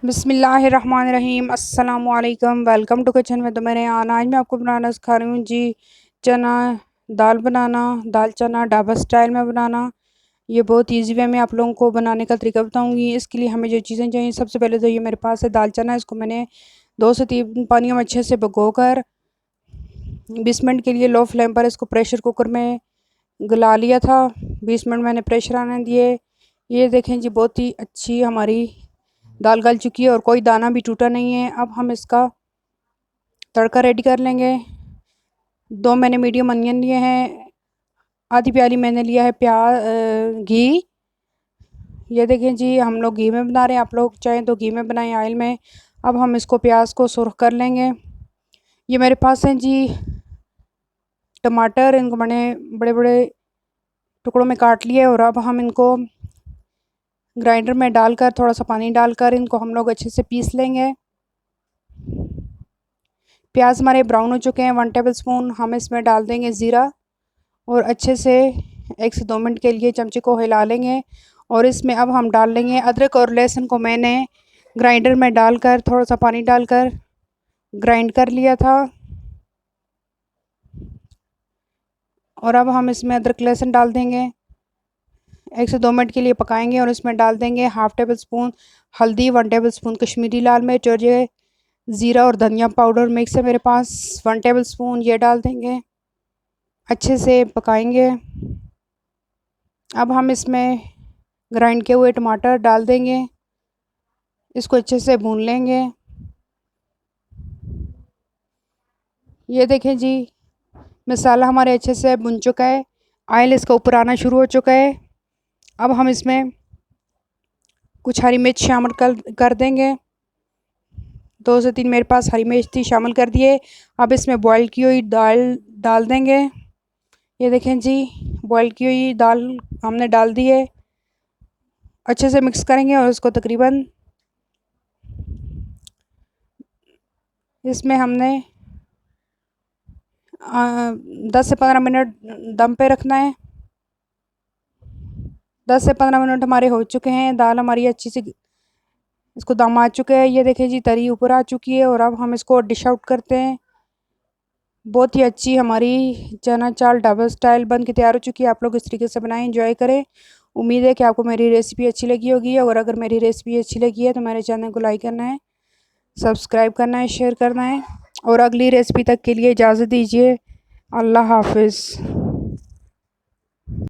बिस्मिल्लाहिर्रहमानिर्रहीम अस्सलामुअलैकुम। Welcome to kitchen में। तो मेरे यहाँ आज मैं आपको बनाना सिखा रही हूँ जी चना दाल बनाना, दाल चना ढाबा स्टाइल में बनाना। ये बहुत इजी वे में आप लोगों को बनाने का तरीका बताऊँगी। इसके लिए हमें जो चीज़ें चाहिए, सबसे पहले तो ये मेरे पास है दाल चना। इसको मैंने 2 से 3 पानियों में अच्छे से भिगो कर 20 मिनट के लिए लो फ्लेम पर इसको प्रेशर कुकर में गला लिया था। 20 मिनट मैंने प्रेशर आने दिए। ये देखें जी, बहुत ही अच्छी हमारी दाल गल चुकी है और कोई दाना भी टूटा नहीं है। अब हम इसका तड़का रेडी कर लेंगे। 2 मैंने मीडियम अनियन लिए हैं, आधी प्याली मैंने लिया है घी। ये देखें जी, हम लोग घी में बना रहे हैं, आप लोग चाहें तो घी में बनाएं, ऑयल में। अब हम इसको प्याज को सुर्ख कर लेंगे। ये मेरे पास हैं जी टमाटर, इनको मैंने बड़े बड़े टुकड़ों में काट लिए और अब हम इनको ग्राइंडर में डालकर, थोड़ा सा पानी डालकर इनको हम लोग अच्छे से पीस लेंगे। प्याज हमारे ब्राउन हो चुके हैं। 1 टेबल स्पून हम इसमें डाल देंगे ज़ीरा और अच्छे से 1 से 2 मिनट के लिए चमचे को हिला लेंगे। और इसमें अब हम डाल लेंगे अदरक और लहसुन को मैंने ग्राइंडर में डालकर, थोड़ा सा पानी डालकर ग्राइंड कर लिया था। और अब हम इसमें अदरक लहसुन डाल देंगे, 1 से 2 मिनट के लिए पकाएंगे। और इसमें डाल देंगे 1/2 टेबल स्पून हल्दी, 1 टेबल स्पून कश्मीरी लाल मिर्च, और ये ज़ीरा और धनिया पाउडर मिक्स है मेरे पास 1 टेबल स्पून, ये डाल देंगे, अच्छे से पकाएंगे। अब हम इसमें ग्राइंड किए हुए टमाटर डाल देंगे, इसको अच्छे से भून लेंगे। ये देखें जी, मसाला हमारे अच्छे से भुन चुका है, ऑयल इसका ऊपर आना शुरू हो चुका है। अब हम इसमें कुछ हरी मिर्च शामिल कर देंगे। 2 से 3 मेरे पास हरी मिर्च थी, शामिल कर दिए। अब इसमें बॉयल की हुई दाल डाल देंगे। ये देखें जी, बॉयल की हुई दाल हमने डाल दी है। अच्छे से मिक्स करेंगे और इसको तकरीबन इसमें हमने 10 से 15 मिनट दम पे रखना है। 10 से 15 मिनट हमारे हो चुके हैं। दाल हमारी अच्छी सी, इसको दम आ चुके हैं। ये देखें जी, तरी ऊपर आ चुकी है। और अब हम इसको डिश आउट करते हैं। बहुत ही अच्छी हमारी चना चावल ढाबा स्टाइल बन के तैयार हो चुकी है। आप लोग इस तरीके से बनाएं, एंजॉय करें। उम्मीद है कि आपको मेरी रेसिपी अच्छी लगी होगी। और अगर मेरी रेसिपी अच्छी लगी है तो मेरे चैनल को लाइक करना है, सब्सक्राइब करना है, शेयर करना है। और अगली रेसिपी तक के लिए इजाज़त दीजिए। अल्लाह हाफिज़।